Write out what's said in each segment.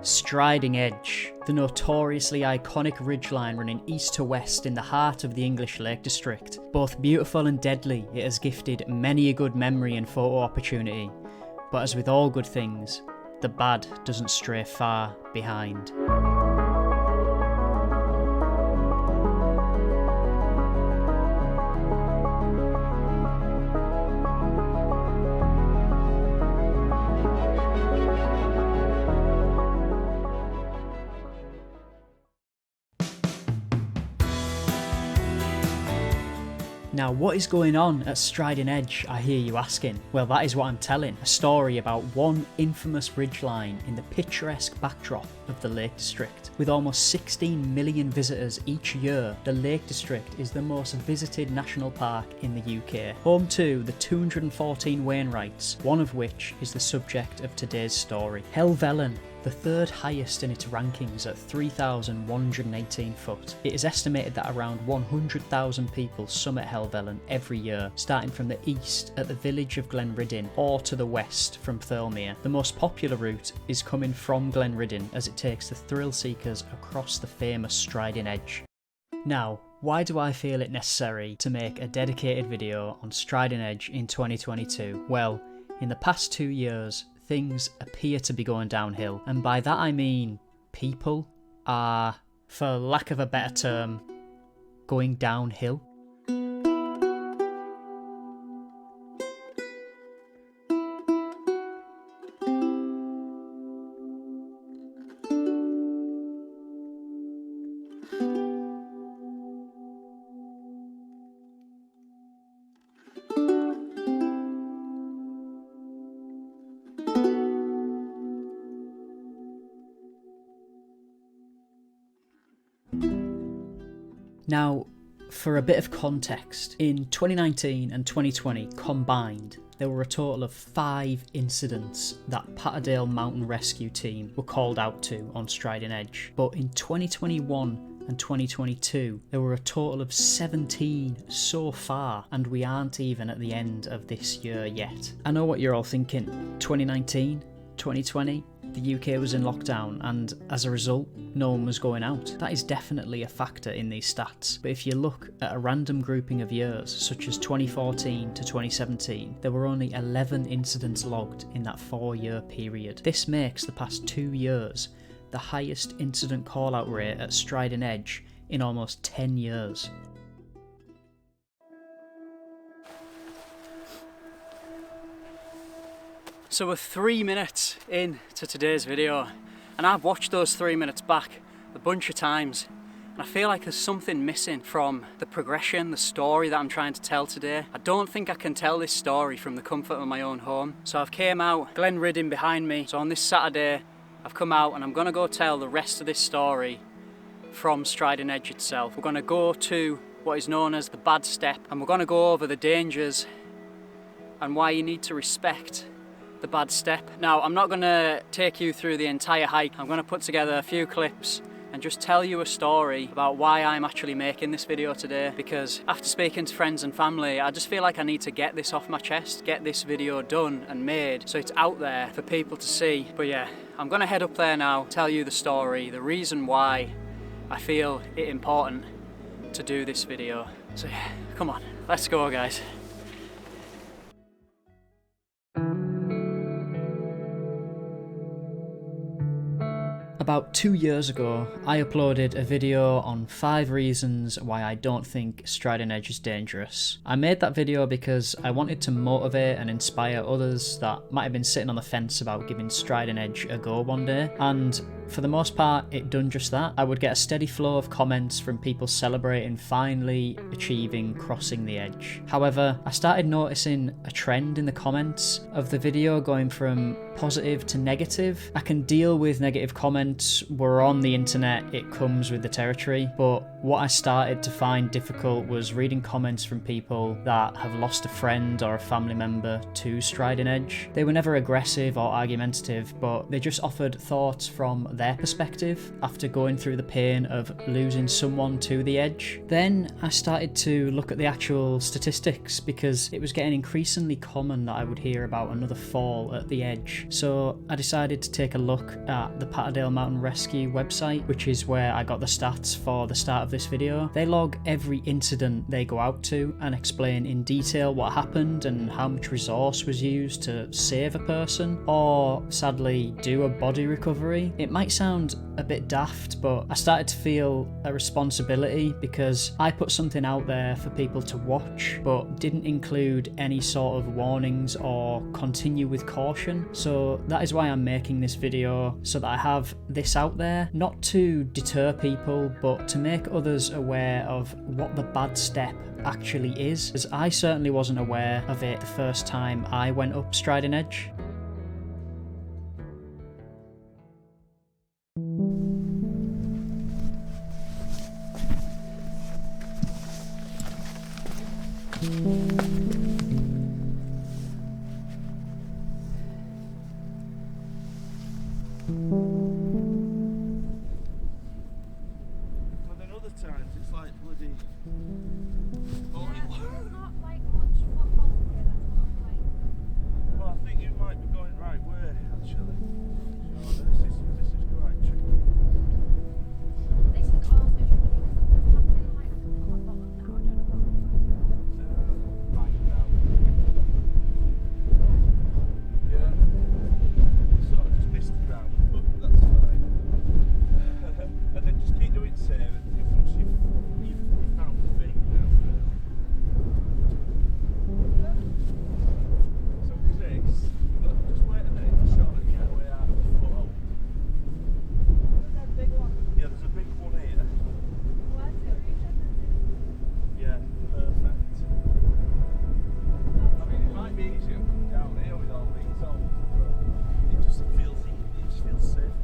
Striding Edge, the notoriously iconic ridgeline running east to west in the heart of the English Lake District. Both beautiful and deadly, it has gifted many a good memory and photo opportunity. But as with all good things, the bad doesn't stray far behind. Now, what is going on at Striding Edge, I hear you asking? Well, that is what I'm telling. A story about one infamous ridgeline in the picturesque backdrop of the Lake District. With almost 16 million visitors each year, the Lake District is the most visited national park in the UK. Home to the 214 Wainwrights, one of which is the subject of today's story. Helvellyn, the third highest in its rankings at 3,118 foot. It is estimated that around 100,000 people summit Helvellyn every year, starting from the east at the village of Glenriddin or to the west from Thirlmere. The most popular route is coming from Glenriddin as it takes the thrill seekers across the famous Striding Edge. Now, why do I feel it necessary to make a dedicated video on Striding Edge in 2022? Well, in the past 2 years, things appear to be going downhill, and by that I mean people are, for lack of a better term, going downhill. Now, for a bit of context, in 2019 and 2020 combined, there were a total of 5 incidents that Patterdale Mountain Rescue Team were called out to on Striding Edge. But in 2021 and 2022, there were a total of 17 so far, and we aren't even at the end of this year yet. I know what you're all thinking. 2019, 2020, the UK was in lockdown, and as a result, no one was going out. That is definitely a factor in these stats, but if you look at a random grouping of years, such as 2014 to 2017, there were only 11 incidents logged in that 4-year period. This makes the past 2 years the highest incident call-out rate at Striding Edge in almost 10 years. So we're 3 minutes into today's video, and I've watched those 3 minutes back a bunch of times, and I feel like there's something missing from the progression, the story that I'm trying to tell today. I don't think I can tell this story from the comfort of my own home. So I've came out, Glenriddin behind me, so on this Saturday I've come out and I'm going to go tell the rest of this story from Striding Edge itself. We're going to go to what is known as the bad step, and we're going to go over the dangers and why you need to respect the bad step. Now, I'm not going to take you through the entire hike. I'm going to put together a few clips and just tell you a story about why I'm actually making this video today, because after speaking to friends and family, I just feel like I need to get this off my chest, get this video done and made so it's out there for people to see. But yeah, I'm going to head up there now, tell you the story, the reason why I feel it important to do this video. So yeah, come on, let's go guys. About 2 years ago, I uploaded a video on 5 reasons why I don't think Striding Edge is dangerous. I made that video because I wanted to motivate and inspire others that might have been sitting on the fence about giving Striding Edge a go one day, and for the most part, it done just that. I would get a steady flow of comments from people celebrating finally achieving crossing the edge. However, I started noticing a trend in the comments of the video going from positive to negative. I can deal with negative comments, we're on the internet, it comes with the territory, but what I started to find difficult was reading comments from people that have lost a friend or a family member to Striding Edge. They were never aggressive or argumentative, but they just offered thoughts from their perspective after going through the pain of losing someone to the edge. Then I started to look at the actual statistics, because it was getting increasingly common that I would hear about another fall at the edge So I decided to take a look at the Patterdale Mountain Rescue website, which is where I got the stats for the start of this video. They log every incident they go out to and explain in detail what happened and how much resource was used to save a person, or sadly do a body recovery. It might sound a bit daft, but I started to feel a responsibility because I put something out there for people to watch, but didn't include any sort of warnings or continue with caution. So that is why I'm making this video, so that I have this out there, not to deter people, but to make others aware of what the bad step actually is, as I certainly wasn't aware of it the first time I went up Striding Edge. But then other times it's like bloody. Not like much football here, that's what I'm like. Well, I think you might be going right way actually. So this is quite tricky. This is also tricky because there's nothing like on the bottom now. I don't know what Right now. Yeah. Sort of just missed the ground, but that's fine. And then just keep doing safe. And once you've found the thing now. So this, just wait a minute to show that you get way out of the foot. that big one. Yeah, there's a big one here. What's it reaching? Yeah, perfect. I mean, it might be easier coming down here with all these holes, but it just feels easy, it just feels safe.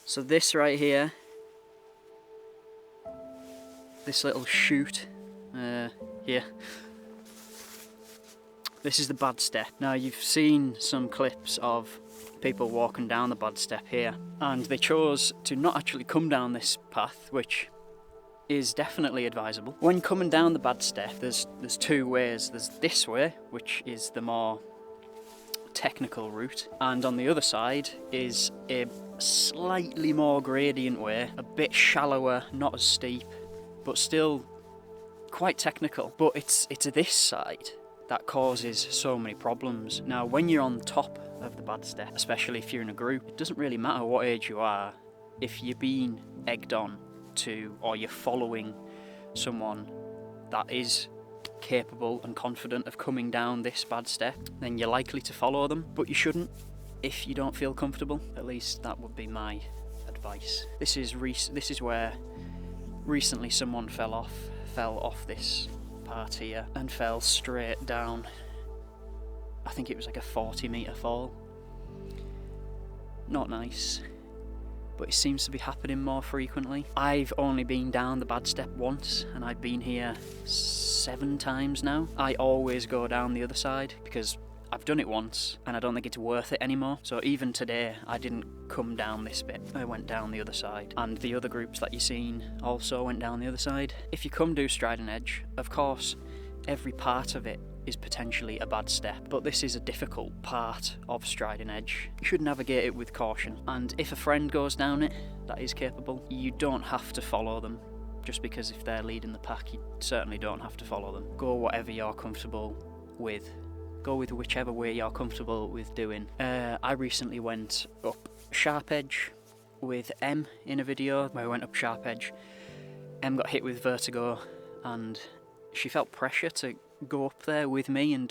So this right here, this little chute here, this is the bad step. Now you've seen some clips of people walking down the bad step here, and they chose to not actually come down this path, which is definitely advisable. When coming down the bad step, there's two ways. There's this way, which is the more technical route, and on the other side is a slightly more gradient way, a bit shallower, not as steep, but still quite technical. But it's this side that causes so many problems. Now when you're on top of the bad step, especially if you're in a group, it doesn't really matter what age you are. If you're being egged on to, or you're following someone that is capable and confident of coming down this bad step, then you're likely to follow them, but you shouldn't if you don't feel comfortable. At least that would be my advice. This is where recently someone fell off this part here and fell straight down. I think it was like a 40-metre fall. Not nice, but it seems to be happening more frequently. I've only been down the bad step once, and I've been here 7 times now. I always go down the other side because I've done it once and I don't think it's worth it anymore. So even today I didn't come down this bit, I went down the other side, and the other groups that you've seen also went down the other side. If you come do Striding Edge, of course every part of it is potentially a bad step, but this is a difficult part of Striding Edge. You should navigate it with caution, and if a friend goes down it that is capable, you don't have to follow them. Just because if they're leading the pack, you certainly don't have to follow them. Go whatever you're comfortable with. Go with whichever way you're comfortable with doing. I recently went up Sharp Edge with M in a video where I went up Sharp Edge. M got hit with vertigo and she felt pressure to go up there with me and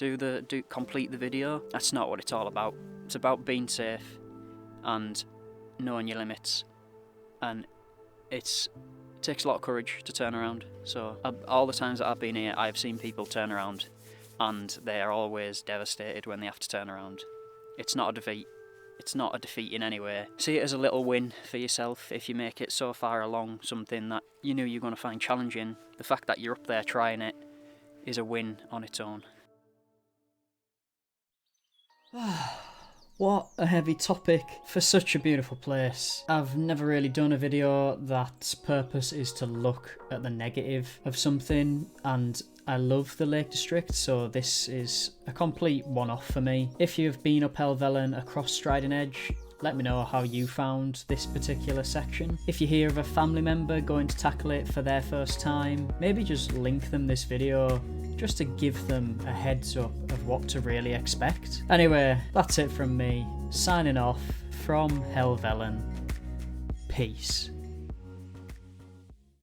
complete the video. That's not what it's all about. It's about being safe and knowing your limits, and it takes a lot of courage to turn around. So all the times that I've been here, I've seen people turn around and they are always devastated when they have to turn around. It's not a defeat. It's not a defeat in any way. See it as a little win for yourself if you make it so far along something that you knew you're going to find challenging. The fact that you're up there trying it is a win on its own. What a heavy topic for such a beautiful place. I've never really done a video that's purpose is to look at the negative of something, and I love the Lake District, so this is a complete one-off for me. If you've been up Helvellyn across Striding Edge, let me know how you found this particular section. If you hear of a family member going to tackle it for their first time, maybe just link them this video just to give them a heads up of what to really expect. Anyway, that's it from me. Signing off from Helvellyn. Peace.